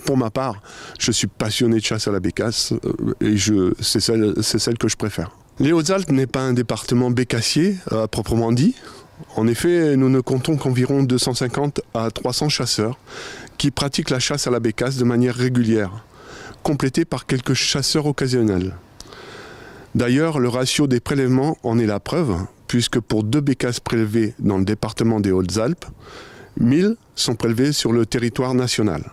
pour ma part, je suis passionné de chasse à la bécasse et c'est celle que je préfère. Les Hautes-Alpes n'est pas un département bécassier à proprement dit. En effet, nous ne comptons qu'environ 250 à 300 chasseurs qui pratiquent la chasse à la bécasse de manière régulière, complétée par quelques chasseurs occasionnels. D'ailleurs, le ratio des prélèvements en est la preuve, puisque pour 2 bécasses prélevées dans le département des Hautes-Alpes, 1000 sont prélevés sur le territoire national.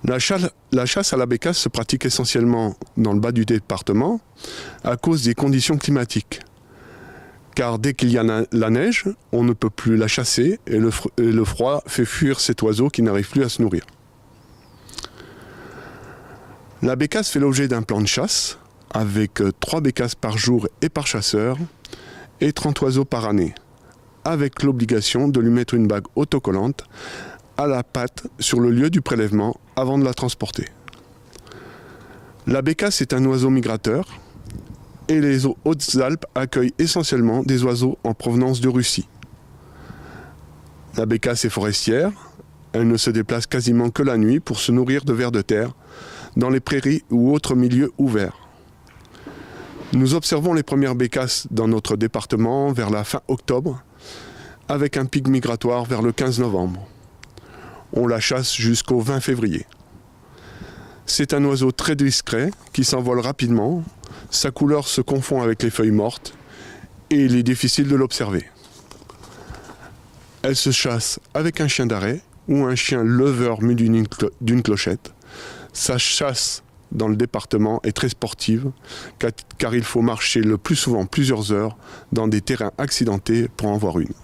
La chasse à la bécasse se pratique essentiellement dans le bas du département à cause des conditions climatiques. Car dès qu'il y a la neige, on ne peut plus la chasser et le froid fait fuir cet oiseau qui n'arrive plus à se nourrir. La bécasse fait l'objet d'un plan de chasse avec 3 bécasses par jour et par chasseur et 30 oiseaux par année, avec l'obligation de lui mettre une bague autocollante à la patte sur le lieu du prélèvement avant de la transporter. La bécasse est un oiseau migrateur et les Hautes-Alpes accueillent essentiellement des oiseaux en provenance de Russie. La bécasse est forestière, elle ne se déplace quasiment que la nuit pour se nourrir de vers de terre dans les prairies ou autres milieux ouverts. Nous observons les premières bécasses dans notre département vers la fin octobre, avec un pic migratoire vers le 15 novembre. On la chasse jusqu'au 20 février. C'est un oiseau très discret qui s'envole rapidement, sa couleur se confond avec les feuilles mortes et il est difficile de l'observer. Elle se chasse avec un chien d'arrêt ou un chien leveur muni d'une clochette. Sa chasse dans le département est très sportive car il faut marcher le plus souvent plusieurs heures dans des terrains accidentés pour en voir une.